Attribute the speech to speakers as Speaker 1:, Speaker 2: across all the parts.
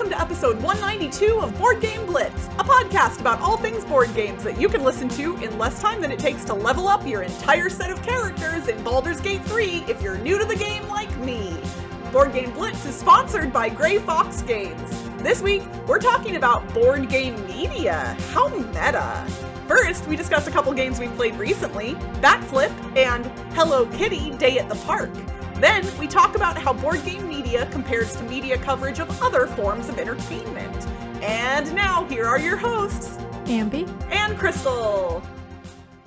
Speaker 1: welcome to episode 192 of Board Game Blitz, a podcast about all things board games that you can listen to in less time than it takes to level up your entire set of characters in Baldur's Gate 3 if you're new to the game like me. Board Game Blitz is sponsored by Grey Fox Games. This week, we're talking about board game media. How meta! First, we discuss a couple games we've played recently, Bat Flip and Hello Kitty Day at the Park. Then, we talk about how board game media compares to media coverage of other forms of entertainment. And now, here are your hosts,
Speaker 2: Ambie
Speaker 1: and Crystal.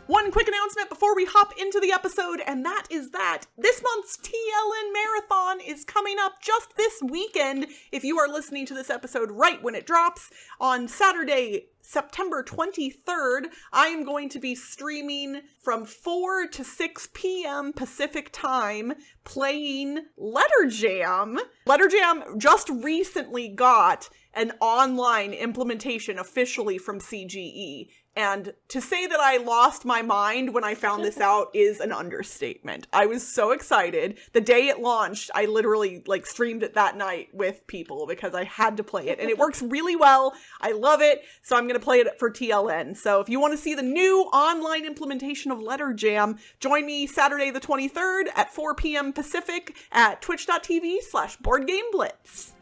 Speaker 1: One quick announcement before we hop into the episode, and that is that this month's TLN Marathon is coming up just this weekend. If you are listening to this episode right when it drops, on Saturday, September 23rd, I am going to be streaming from 4 to 6 p.m. Pacific time, playing Letter Jam. Letter Jam just recently got an online implementation officially from CGE. And to say that I lost my mind when I found this out is an understatement. I was so excited. The day it launched, I literally streamed it that night with people because I had to play it. And it works really well. I love it. So I'm going to play it for TLN. So if you want to see the new online implementation of Letter Jam, join me Saturday the 23rd at 4 p.m. Pacific at twitch.tv/BoardGameBlitz.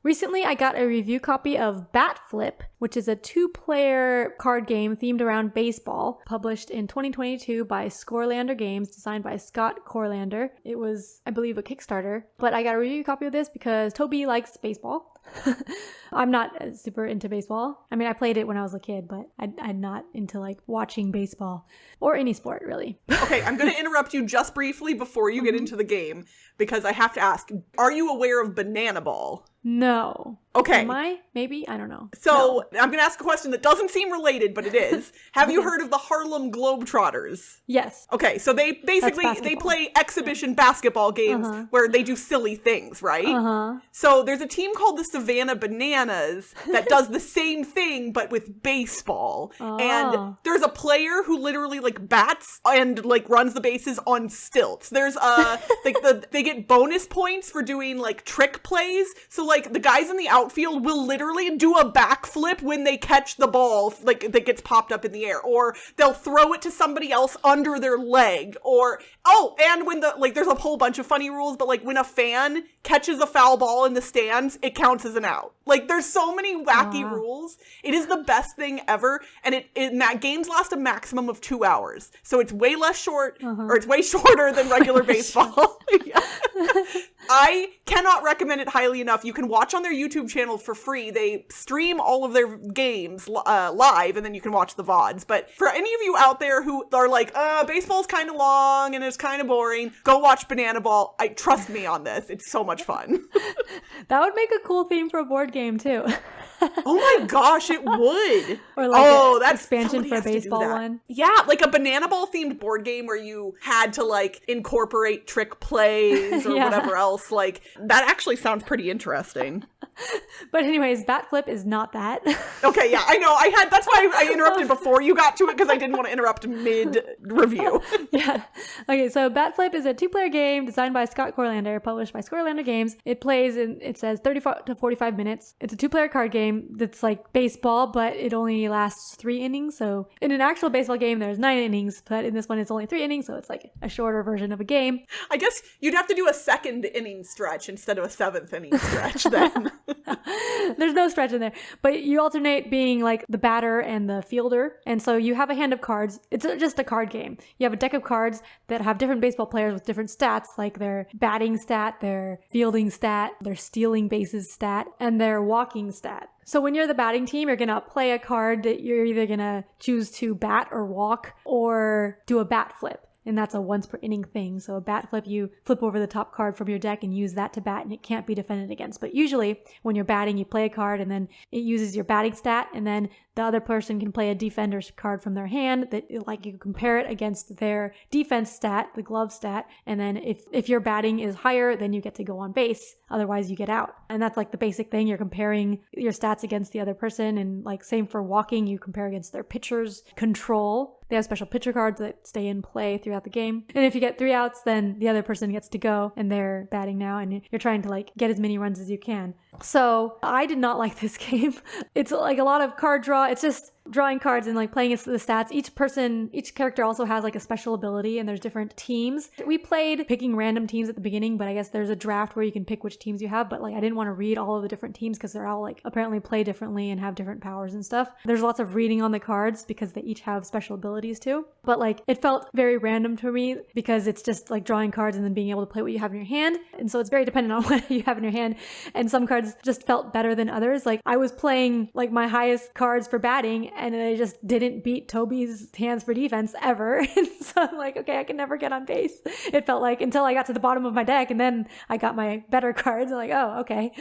Speaker 2: Recently, I got a review copy of Bat Flip, which is a two-player card game themed around baseball, published in 2022 by Scorelander Games, designed by Scott Corlander. It was, I believe, a Kickstarter, but I got a review copy of this because Toby likes baseball. I'm not super into baseball. I mean, I played it when I was a kid, but I'm not into watching baseball or any sport, really.
Speaker 1: Okay, I'm going to interrupt you just briefly before you get into the game because I have to ask, are you aware of Banana Ball?
Speaker 2: No.
Speaker 1: Okay.
Speaker 2: Am I? Maybe? I don't know.
Speaker 1: So, no. I'm going to ask a question that doesn't seem related, but it is. Have you heard of the Harlem Globetrotters?
Speaker 2: Yes.
Speaker 1: Okay, so they basically, they play exhibition basketball games where they do silly things, right? So there's a team called the Savannah Bananas that does the same thing, but with baseball. And there's a player who literally bats and runs the bases on stilts. There's they get bonus points for doing trick plays. So the guys in the outfield will literally do a backflip when they catch the ball that gets popped up in the air, or they'll throw it to somebody else under their leg, or and when there's a whole bunch of funny rules, but when a fan catches a foul ball in the stands, it counts as an out. There's so many wacky rules. It is the best thing ever, and games last a maximum of 2 hours, so it's way less short, or it's way shorter than regular baseball. Yeah. I cannot recommend it highly enough. You can watch on their YouTube channel for free. They stream all of their games live, and then you can watch the VODs. But for any of you out there who are baseball's kind of long and it's kind of boring, go watch Banana Ball. Trust me on this. It's so much fun.
Speaker 2: That would make a cool theme for a board game, too.
Speaker 1: Oh my gosh, it would.
Speaker 2: Or that's expansion for a baseball one.
Speaker 1: Yeah, a Banana Ball themed board game where you had to incorporate trick plays or whatever else. That actually sounds pretty interesting.
Speaker 2: But anyways, Bat Flip is not that.
Speaker 1: Okay, yeah, I know. That's why I interrupted before you got to it, because I didn't want to interrupt mid-review.
Speaker 2: Yeah. Okay, so Bat Flip is a two-player game designed by Scott Corlander, published by Scorelander Games. It plays it says 30 to 45 minutes. It's a two-player card game that's like baseball, but it only lasts 3 innings. So in an actual baseball game, there's 9 innings, but in this one, it's only 3 innings, so it's a shorter version of a game.
Speaker 1: I guess you'd have to do a second inning stretch instead of a 7th inning stretch then.
Speaker 2: There's no stretch in there, but you alternate being the batter and the fielder. And so you have a hand of cards. It's just a card game. You have a deck of cards that have different baseball players with different stats, like their batting stat, their fielding stat, their stealing bases stat, and their walking stat. So when you're the batting team, you're going to play a card that you're either going to choose to bat or walk or do a bat flip. And that's a once per inning thing. So a bat flip, you flip over the top card from your deck and use that to bat, and it can't be defended against. But usually when you're batting, you play a card and then it uses your batting stat, and then the other person can play a defender's card from their hand that like you compare it against their defense stat, the glove stat. And then if your batting is higher, then you get to go on base. Otherwise you get out. And that's like the basic thing. You're comparing your stats against the other person. And like same for walking, you compare against their pitcher's control. They have special pitcher cards that stay in play throughout the game. And if you get 3 outs, then the other person gets to go and they're batting now. And you're trying to like get as many runs as you can. So I did not like this game. It's like a lot of card draw. It's just drawing cards and like playing the stats. Each character also has like a special ability and there's different teams. We played picking random teams at the beginning, but I guess there's a draft where you can pick which teams you have. But like I didn't want to read all of the different teams because they're all like apparently play differently and have different powers and stuff. There's lots of reading on the cards because they each have special abilities too. But like it felt very random to me because it's just like drawing cards and then being able to play what you have in your hand. And so it's very dependent on what you have in your hand. And some cards just felt better than others. Like I was playing like my highest cards for batting and I just didn't beat Toby's hands for defense ever. And so I'm like, okay, I can never get on base. It felt like until I got to the bottom of my deck and then I got my better cards. I'm like, oh, okay,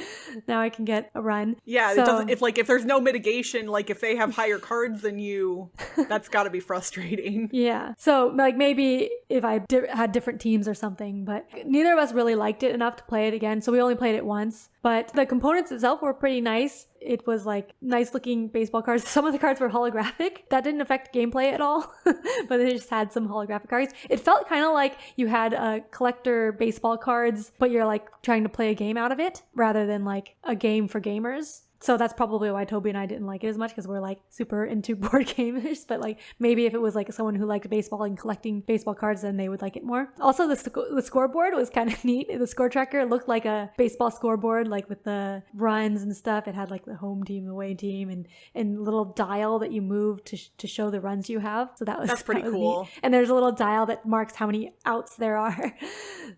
Speaker 2: now I can get a run.
Speaker 1: Yeah, so, it doesn't, if there's no mitigation, like if they have higher cards than you, that's got to be frustrating.
Speaker 2: Yeah. So like maybe if I had different teams or something, but neither of us really liked it enough to play it again. So we only played it once. But the components itself were pretty nice. It was like nice looking baseball cards. Some of the cards were holographic. That didn't affect gameplay at all, but they just had some holographic cards. It felt kind of like you had collector baseball cards, but you're like trying to play a game out of it rather than like a game for gamers. So that's probably why Toby and I didn't like it as much because we're like super into board gamers. But like maybe if it was like someone who liked baseball and collecting baseball cards, then they would like it more. Also, the scoreboard was kind of neat. The score tracker looked like a baseball scoreboard, like with the runs and stuff. It had like the home team, the away team, and little dial that you move to show the runs you have. So that's pretty cool. Neat. And there's a little dial that marks how many outs there are.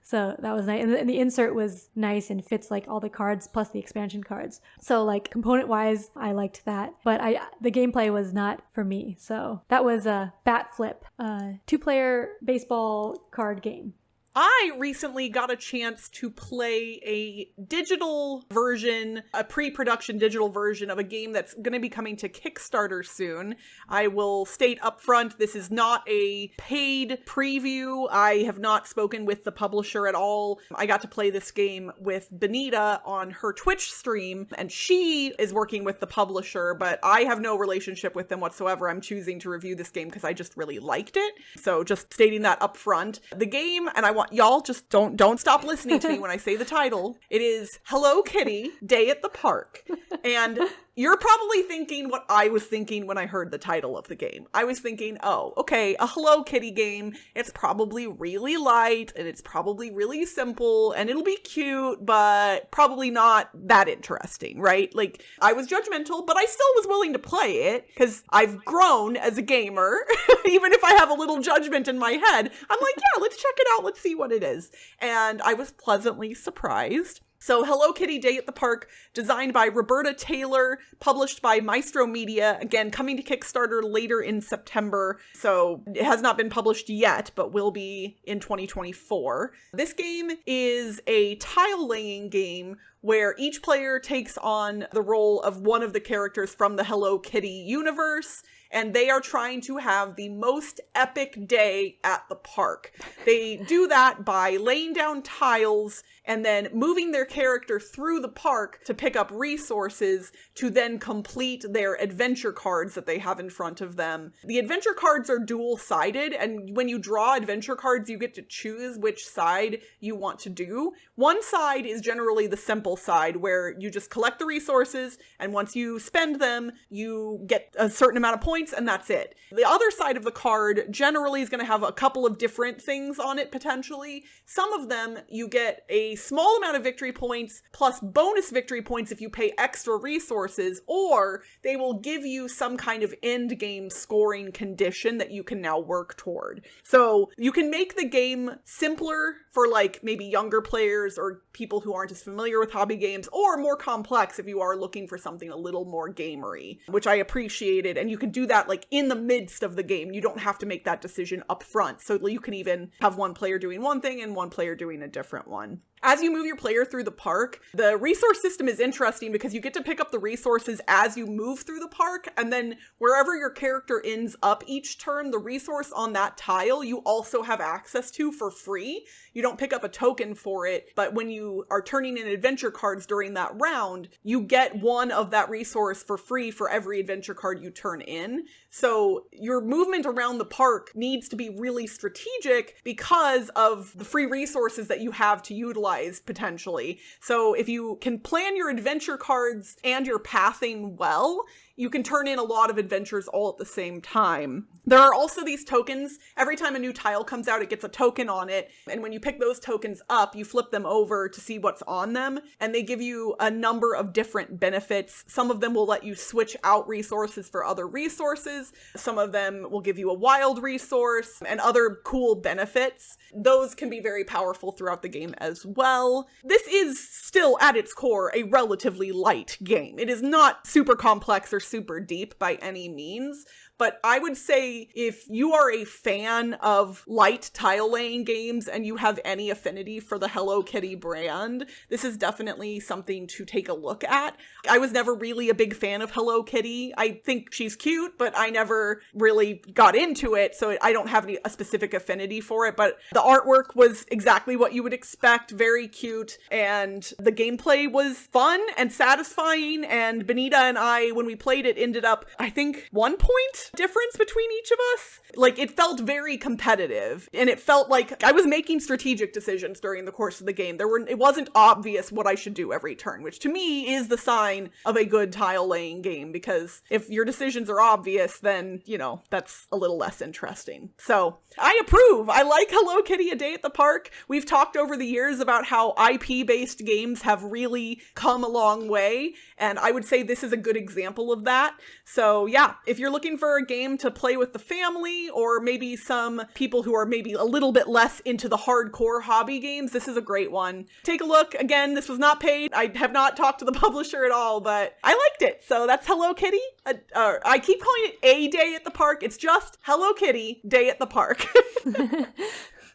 Speaker 2: So that was nice. And the insert was nice and fits like all the cards plus the expansion cards. So like component wise, I liked that, but the gameplay was not for me. So that was a Bat Flip, 2-player baseball card game.
Speaker 1: I recently got a chance to play a digital version, a pre-production digital version of a game that's going to be coming to Kickstarter soon. I will state up front, this is not a paid preview. I have not spoken with the publisher at all. I got to play this game with Benita on her Twitch stream, and she is working with the publisher, but I have no relationship with them whatsoever. I'm choosing to review this game because I just really liked it. So just stating that up front. The game, and I want y'all just don't stop listening to me when I say the title. It is Hello Kitty Day at the Park. And you're probably thinking what I was thinking when I heard the title of the game. I was thinking, oh, okay, a Hello Kitty game. It's probably really light and it's probably really simple and it'll be cute, but probably not that interesting, right? Like, I was judgmental, but I still was willing to play it because I've grown as a gamer. Even if I have a little judgment in my head, I'm like, yeah, let's check it out. Let's see what it is. And I was pleasantly surprised. So Hello Kitty Day at the Park, designed by Roberta Taylor, published by Maestro Media, again, coming to Kickstarter later in September. So it has not been published yet, but will be in 2024. This game is a tile-laying game where each player takes on the role of one of the characters from the Hello Kitty universe, and they are trying to have the most epic day at the park. They do that by laying down tiles and then moving their character through the park to pick up resources to then complete their adventure cards that they have in front of them. The adventure cards are dual-sided, and when you draw adventure cards, you get to choose which side you want to do. One side is generally the simple side, where you just collect the resources, and once you spend them, you get a certain amount of points, and that's it. The other side of the card generally is going to have a couple of different things on it, potentially. Some of them, you get a small amount of victory points plus bonus victory points if you pay extra resources, or they will give you some kind of end game scoring condition that you can now work toward. So you can make the game simpler for like maybe younger players or people who aren't as familiar with hobby games, or more complex if you are looking for something a little more gamery, which I appreciated. And you can do that like in the midst of the game. You don't have to make that decision up front. So you can even have one player doing one thing and one player doing a different one. As you move your player through the park, the resource system is interesting because you get to pick up the resources as you move through the park, and then wherever your character ends up each turn, the resource on that tile you also have access to for free. You don't pick up a token for it, but when you are turning in adventure cards during that round, you get one of that resource for free for every adventure card you turn in. So your movement around the park needs to be really strategic because of the free resources that you have to utilize potentially. So if you can plan your adventure cards and your pathing well, you can turn in a lot of adventures all at the same time. There are also these tokens. Every time a new tile comes out, it gets a token on it. And when you pick those tokens up, you flip them over to see what's on them. And they give you a number of different benefits. Some of them will let you switch out resources for other resources. Some of them will give you a wild resource and other cool benefits. Those can be very powerful throughout the game as well. This is still at its core a relatively light game. It is not super complex or super deep by any means, but I would say if you are a fan of light tile laying games and you have any affinity for the Hello Kitty brand, this is definitely something to take a look at. I was never really a big fan of Hello Kitty. I think she's cute, but I never really got into it, so I don't have a specific affinity for it, but the artwork was exactly what you would expect, very cute, and the gameplay was fun and satisfying, and Benita and I, when we played it, ended up, I think, 1 point difference between each of us. Like, it felt very competitive, and it felt like I was making strategic decisions during the course of the game. It wasn't obvious what I should do every turn, which to me is the sign of a good tile laying game, because if your decisions are obvious, then, that's a little less interesting. So I approve. I like Hello Kitty: A Day at the Park. We've talked over the years about how IP-based games have really come a long way, and I would say this is a good example of that. So yeah, if you're looking for a game to play with the family, or maybe some people who are maybe a little bit less into the hardcore hobby games, this is a great one. Take a look. Again, this was not paid. I have not talked to the publisher at all, but I liked it. So that's Hello Kitty. I keep calling it A Day at the Park. It's just Hello Kitty Day at the Park.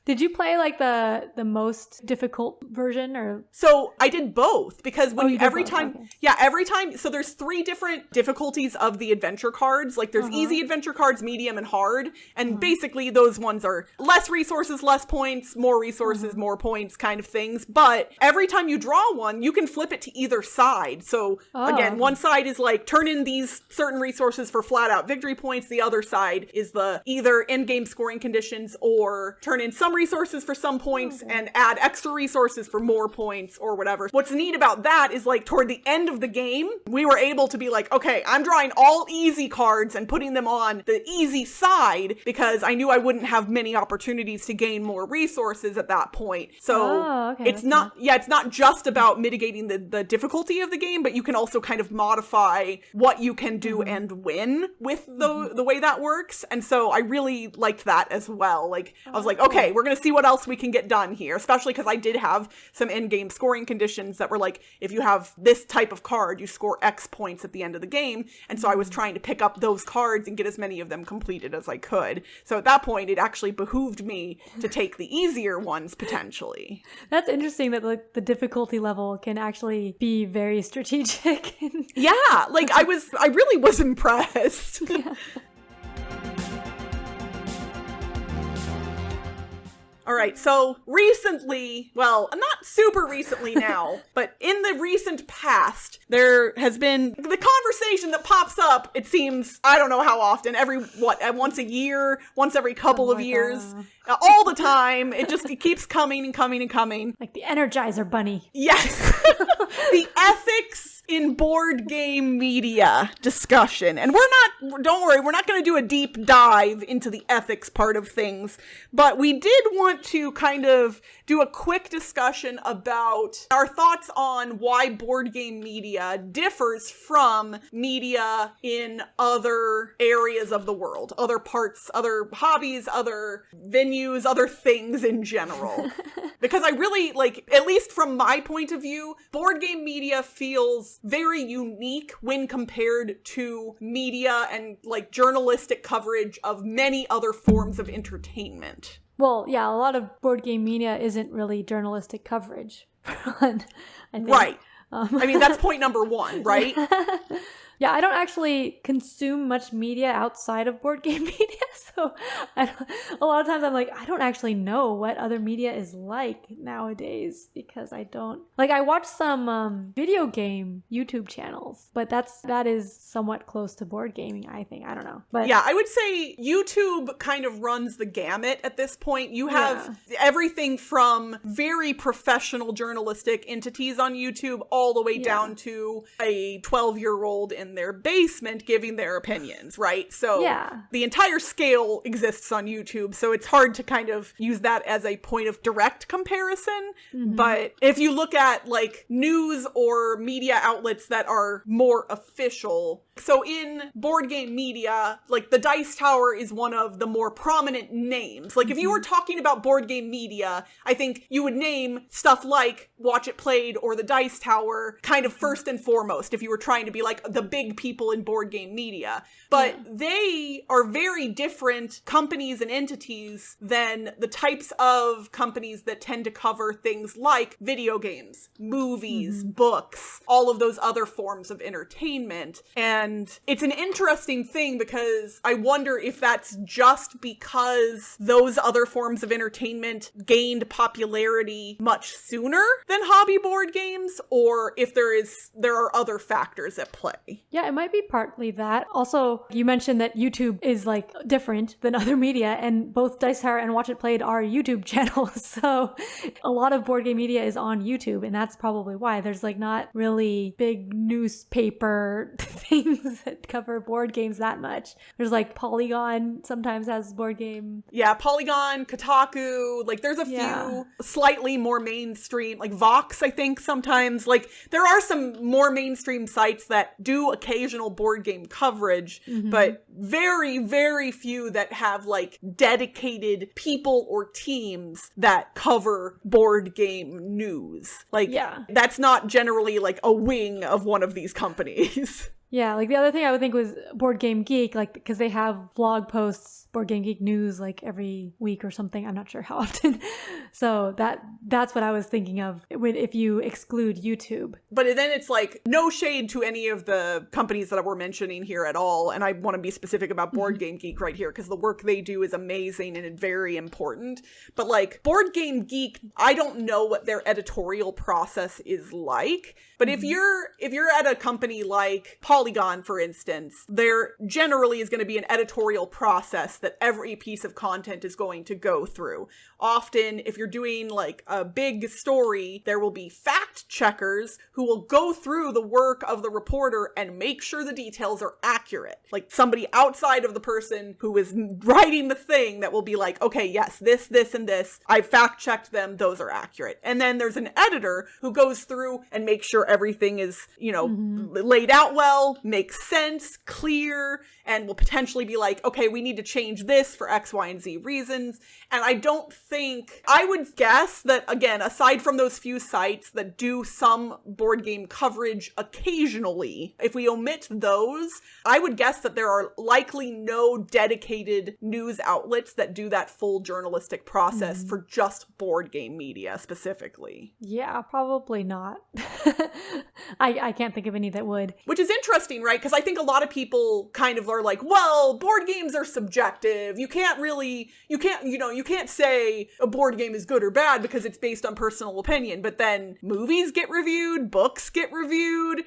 Speaker 2: Did you play like the most difficult version, or? So
Speaker 1: I did both, because when every time,
Speaker 2: okay.
Speaker 1: Yeah, every time. So there's 3 different difficulties of the adventure cards. Like there's easy adventure cards, medium, and hard. And basically those ones are less resources, less points, more resources, more points kind of things. But every time you draw one, you can flip it to either side. So again, one side is like turn in these certain resources for flat out victory points. The other side is the either end game scoring conditions or turn in some resources for some points and add extra resources for more points or whatever. What's neat about that is like toward the end of the game, we were able to be like, okay, I'm drawing all easy cards and putting them on the easy side because I knew I wouldn't have many opportunities to gain more resources at that point. So it's not just about mitigating the difficulty of the game, but you can also kind of modify what you can do and win with the way that works. And so I really liked that as well. Like I was like, okay, we're going to see what else we can get done here, especially because I did have some end-game scoring conditions that were like, if you have this type of card, you score X points at the end of the game. And so I was trying to pick up those cards and get as many of them completed as I could. So at that point, it actually behooved me to take the easier ones potentially.
Speaker 2: That's interesting that like the difficulty level can actually be very strategic.
Speaker 1: Yeah, like I really was impressed.
Speaker 2: Yeah.
Speaker 1: All right, so recently, well, not super recently now, but in the recent past, there has been the conversation that pops up, it seems, I don't know how often, once a year, once every couple of years, all the time. It keeps coming and coming and coming.
Speaker 2: Like the Energizer Bunny.
Speaker 1: Yes. The ethics in board game media discussion. And don't worry, we're not going to do a deep dive into the ethics part of things, but we did want to kind of do a quick discussion about our thoughts on why board game media differs from media in other areas of the world, other parts, other hobbies, other venues, other things in general. Because I really, like, at least from my point of view, board game media feels very unique when compared to media and, like, journalistic coverage of many other forms of entertainment.
Speaker 2: Well, yeah, a lot of board game media isn't really journalistic coverage. fun, I think.
Speaker 1: Right. I mean, that's point number one, right?
Speaker 2: Yeah, I don't actually consume much media outside of board game media, so a lot of times I'm like, I don't actually know what other media is like nowadays because I don't... Like, I watch some video game YouTube channels, but that is somewhat close to board gaming, I think. I don't know. But
Speaker 1: yeah, I would say YouTube kind of runs the gamut at this point. You have everything from very professional journalistic entities on YouTube all the way down to a 12-year-old in their basement giving their opinions, right? So the entire scale exists on YouTube, so it's hard to kind of use that as a point of direct comparison. But if you look at like news or media outlets that are more official, so in board game media, like the Dice Tower is one of the more prominent names. Like if you were talking about board game media, I think you would name stuff like Watch It Played or the Dice Tower kind of first and foremost if you were trying to be like the big people in board game media. But they are very different companies and entities than the types of companies that tend to cover things like video games, movies, books, all of those other forms of entertainment. And it's an interesting thing because I wonder if that's just because those other forms of entertainment gained popularity much sooner than hobby board games, or if there are other factors at play.
Speaker 2: Yeah, it might be partly that. Also, you mentioned that YouTube is like different than other media, and both Dice Tower and Watch It Played are YouTube channels. So a lot of board game media is on YouTube, and that's probably why there's like not really big newspaper things that cover board games that much. There's like Polygon sometimes has board game.
Speaker 1: Yeah, Polygon, Kotaku, like there's a few slightly more mainstream, like Vox, I think sometimes. Like there are some more mainstream sites that do occasional board game coverage, but very, very few that have like dedicated people or teams that cover board game news. Like that's not generally like a wing of one of these companies.
Speaker 2: Yeah, like the other thing I would think was Board Game Geek, like because they have blog posts, Board Game Geek news, like every week or something. I'm not sure how often. So that's what I was thinking of if you exclude YouTube.
Speaker 1: But then it's like no shade to any of the companies that we're mentioning here at all. And I want to be specific about Board Game Geek right here because the work they do is amazing and very important. But like Board Game Geek, I don't know what their editorial process is like. But if you're at a company like Polygon, for instance, there generally is going to be an editorial process that every piece of content is going to go through. Often, if you're doing like a big story, there will be fact checkers who will go through the work of the reporter and make sure the details are accurate. Like somebody outside of the person who is writing the thing that will be like, okay, yes, this, and this, I fact checked them, those are accurate. And then there's an editor who goes through and makes sure everything is, laid out well, makes sense, clear, and will potentially be like, okay, we need to change this for X, Y, and Z reasons. And I would guess that, again, aside from those few sites that do some board game coverage occasionally, if we omit those, I would guess that there are likely no dedicated news outlets that do that full journalistic process for just board game media specifically.
Speaker 2: Yeah, probably not. I can't think of any that would.
Speaker 1: Which is interesting, right? Because I think a lot of people kind of are like, well, board games are subjective. You can't say a board game is good or bad because it's based on personal opinion. But then movies get reviewed, books get reviewed,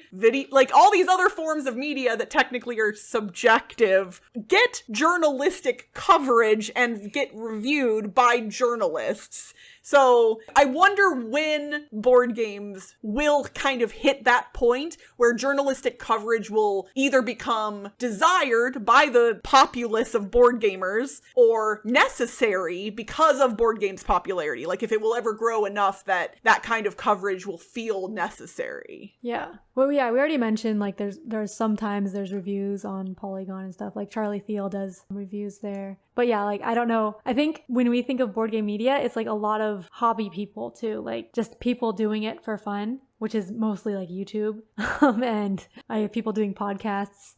Speaker 1: like all these other forms of media that technically are subjective get journalistic coverage and get reviewed by journalists. So I wonder when board games will kind of hit that point where journalistic coverage will either become desired by the populace of board gamers or necessary because of board games' popularity. Like if it will ever grow enough that that kind of coverage will feel necessary.
Speaker 2: Yeah. Well, yeah, we already mentioned like there's sometimes there's reviews on Polygon and stuff. Like Charlie Thiel does reviews there. But yeah, like I don't know. I think when we think of board game media, it's like a lot of hobby people too, like just people doing it for fun, which is mostly like YouTube. And I have people doing podcasts.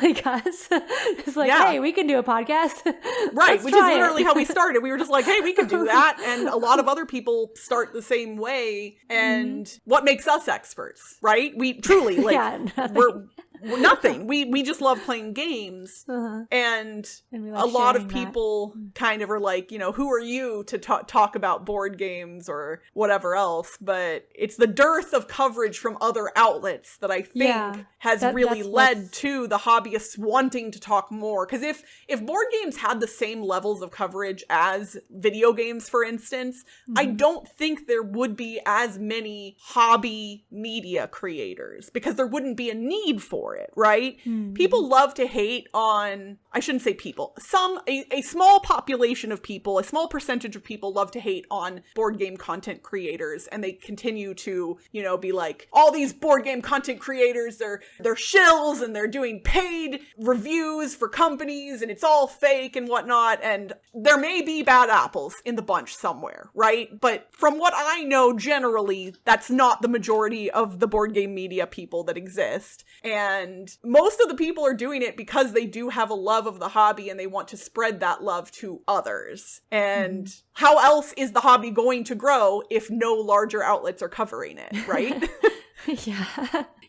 Speaker 2: like us. It's like, hey, we can do a podcast.
Speaker 1: Right, which is literally how we started. We were just like, hey, we could do that. And a lot of other people start the same way. And what makes us experts, right? We truly, like, we're nothing. We just love playing games. And a lot of people kind of are like, you know, who are you to talk about board games or whatever else? But it's the dearth of coverage from other outlets that I think has really led to the hobbyists wanting to talk more. Because if board games had the same levels of coverage as video games, for instance, I don't think there would be as many hobby media creators, because there wouldn't be a need for it, right? People love to hate on, I shouldn't say people, a small population of people, a small percentage of people love to hate on board game content creators, and they continue to, you know, be like, all these board game content creators, they're shills and they're doing paid reviews for companies and it's all fake and whatnot. And there may be bad apples in the bunch somewhere, right? But from what I know, generally, that's not the majority of the board game media people that exist. And most of the people are doing it because they do have a love of the hobby and they want to spread that love to others. And how else is the hobby going to grow if no larger outlets are covering it, right?
Speaker 2: Yeah.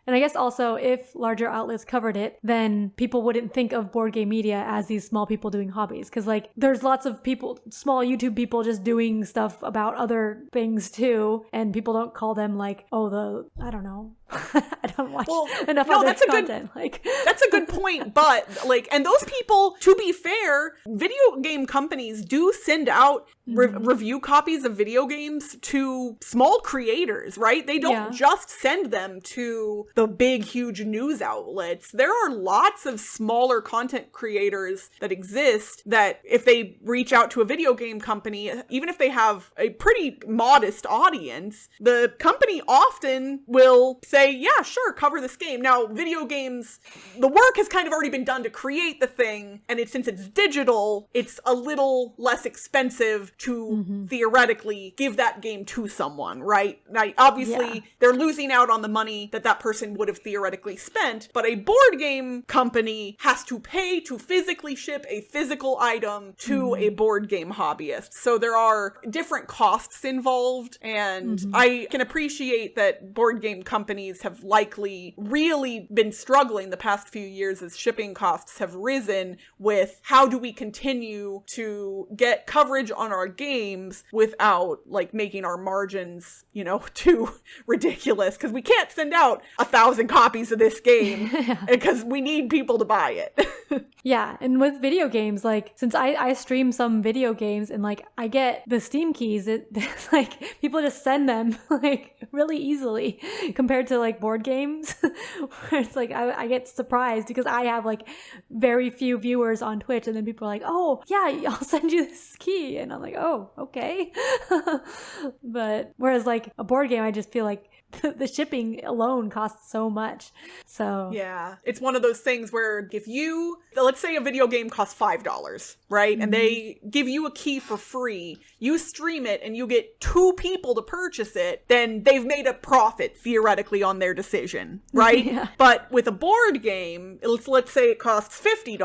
Speaker 2: And I guess also if larger outlets covered it, then people wouldn't think of board game media as these small people doing hobbies. Because like there's lots of people, small YouTube people just doing stuff about other things too. And people don't call them like, oh, I don't know. I don't watch enough other content.
Speaker 1: That's a good point. But like, and those people, to be fair, video game companies do send out review copies of video games to small creators, right? They don't just send them to the big, huge news outlets. There are lots of smaller content creators that exist that if they reach out to a video game company, even if they have a pretty modest audience, the company often will say, yeah, sure, cover this game. Now, video games, the work has kind of already been done to create the thing, and since it's digital, it's a little less expensive to theoretically give that game to someone, right? Now, obviously, they're losing out on the money that person would have theoretically spent, but a board game company has to pay to physically ship a physical item to a board game hobbyist. So there are different costs involved, and I can appreciate that board game companies have likely really been struggling the past few years as shipping costs have risen with how do we continue to get coverage on our games without like making our margins, you know, too ridiculous, because we can't send out 1,000 copies of this game because we need people to buy it.
Speaker 2: Yeah, and with video games, like since I stream some video games and like I get the Steam keys, it's like people just send them like really easily compared to like board games where it's like I get surprised because I have like very few viewers on Twitch, and then people are like, oh yeah, I'll send you this key, and I'm like, oh okay. But whereas like a board game, I just feel like the shipping alone costs so much. So yeah,
Speaker 1: it's one of those things where if you, let's say a video game costs $5, right? And they give you a key for free, you stream it and you get 2 people to purchase it, then they've made a profit theoretically on their decision, right? But with a board game, let's say it costs $50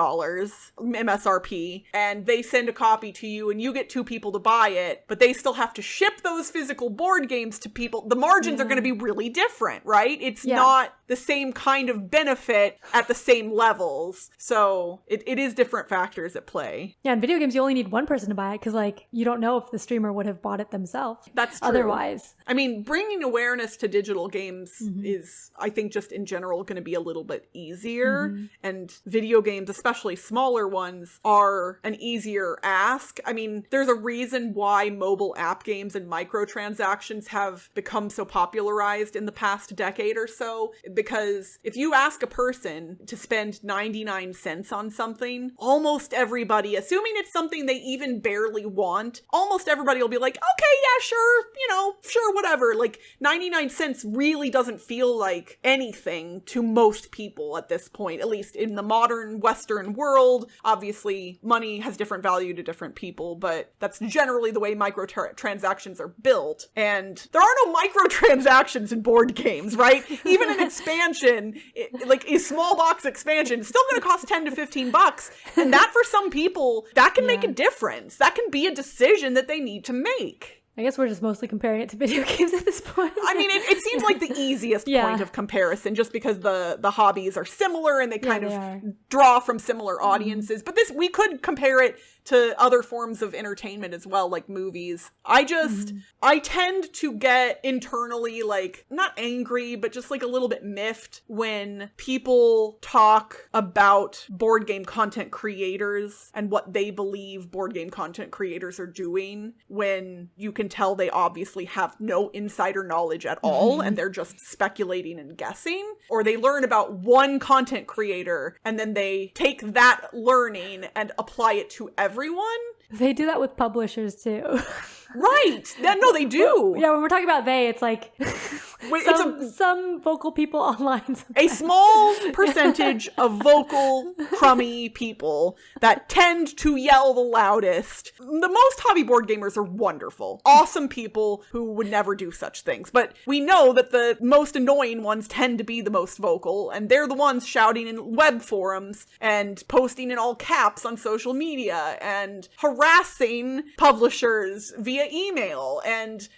Speaker 1: MSRP, and they send a copy to you and you get 2 people to buy it, but they still have to ship those physical board games to people. The margins are going to be really different, right? It's not the same kind of benefit at the same levels. So it is different factors at play.
Speaker 2: Yeah, in video games, you only need one person to buy it because like you don't know if the streamer would have bought it themselves.
Speaker 1: That's true.
Speaker 2: Otherwise.
Speaker 1: I mean, bringing awareness to digital games is, I think, just in general going to be a little bit easier. And video games, especially smaller ones, are an easier ask. I mean, there's a reason why mobile app games and microtransactions have become so popularized in the past decade or so, because if you ask a person to spend 99 cents on something, almost everybody, assuming it's something they even barely want, almost everybody will be like, okay, yeah, sure, you know, sure, whatever. Like 99 cents really doesn't feel like anything to most people at this point, at least in the modern Western world. Obviously, money has different value to different people, but that's generally the way microtransactions are built. And there are no microtransactions in board games, right? Even an expansion, like a small box expansion, is still going to cost $10 to $15. And that for some people, that can make a difference. That can be a decision that they need to make.
Speaker 2: I guess we're just mostly comparing it to video games at this point.
Speaker 1: I mean, it seems like the easiest point of comparison, just because the hobbies are similar and they kind of draw from similar audiences. But we could compare it to other forms of entertainment as well, like movies. I tend to get internally, like, not angry, but just like a little bit miffed when people talk about board game content creators and what they believe board game content creators are doing, when you can tell they obviously have no insider knowledge at all and they're just speculating and guessing. Or they learn about one content creator and then they take that learning and apply it to everyone.
Speaker 2: They do that with publishers too.
Speaker 1: Right. No, they do.
Speaker 2: Yeah, when we're talking about it's like some vocal people online.
Speaker 1: A small percentage of vocal, crummy people that tend to yell the loudest. The most hobby board gamers are wonderful, awesome people who would never do such things. But we know that the most annoying ones tend to be the most vocal, and they're the ones shouting in web forums and posting in all caps on social media and harassing publishers via email, and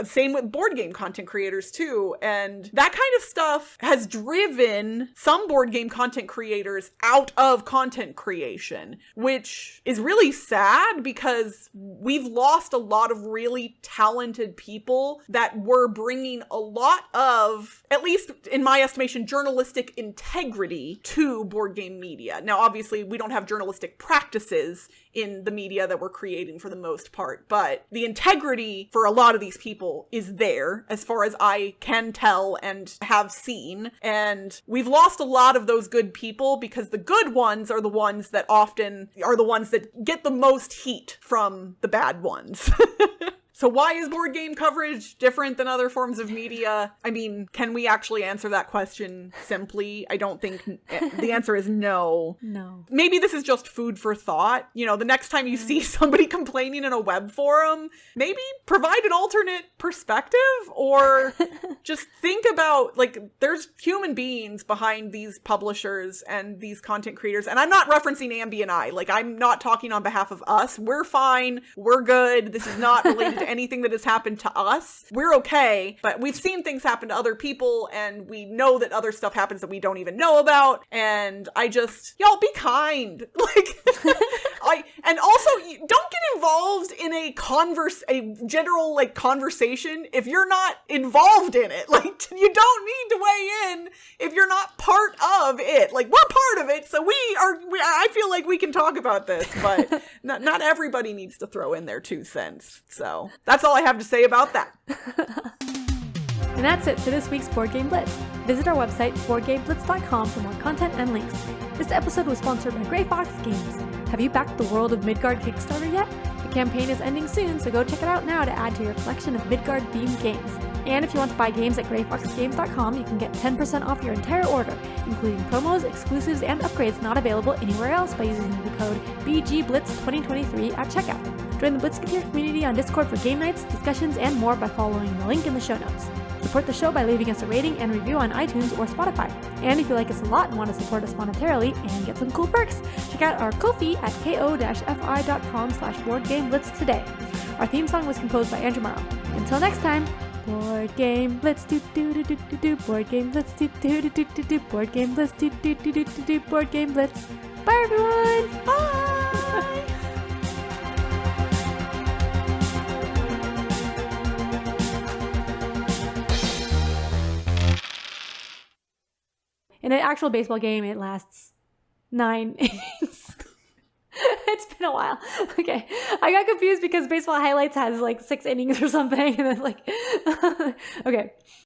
Speaker 1: same with board game content creators too. And that kind of stuff has driven some board game content creators out of content creation, which is really sad because we've lost a lot of really talented people that were bringing a lot of, at least in my estimation, journalistic integrity to board game media. Now, obviously, we don't have journalistic practices in the media that we're creating for the most part, but the integrity for a lot of these people is there, as far as I can tell and have seen. And we've lost a lot of those good people because the good ones are the ones that often are the ones that get the most heat from the bad ones. So why is board game coverage different than other forms of media? I mean, can we actually answer that question simply? I don't think the answer is no.
Speaker 2: No.
Speaker 1: Maybe this is just food for thought. The next time you see somebody complaining in a web forum, maybe provide an alternate perspective, or just think about, like, there's human beings behind these publishers and these content creators. And I'm not referencing Ambie and I. Like, I'm not talking on behalf of us. We're fine. We're good. This is not related to anything that has happened to us. We're okay, but we've seen things happen to other people, and we know that other stuff happens that we don't even know about. And y'all be kind. And also, don't get involved in a general conversation if you're not involved in it. Like, you don't need to weigh in if you're not part of it. Like, we're part of it, so I feel like we can talk about this, but not everybody needs to throw in their 2 cents. So that's all I have to say about that.
Speaker 2: And that's it for this week's Board Game Blitz. Visit our website, boardgameblitz.com, for more content and links. This episode was sponsored by Grey Fox Games. Have you backed the World of Midgard Kickstarter yet? The campaign is ending soon, so go check it out now to add to your collection of Midgard-themed games. And if you want to buy games at greyfoxgames.com, you can get 10% off your entire order, including promos, exclusives, and upgrades not available anywhere else by using the code BGBLITZ2023 at checkout. Join the Blitzketeer community on Discord for game nights, discussions, and more by following the link in the show notes. Support the show by leaving us a rating and review on iTunes or Spotify. And if you like us a lot and want to support us monetarily and get some cool perks, check out our Ko-fi at ko-fi.com/boardgameblitz today. Our theme song was composed by Andrew Morrow. Until next time, Board Game Blitz, do do do do do do. Board Game Blitz, do do do do do do. Board Game Blitz, do do do do do do. Board Game Blitz. Bye everyone. Bye. In an actual baseball game, it lasts 9 innings. It's been a while. Okay. I got confused because Baseball Highlights has like 6 innings or something. And then okay.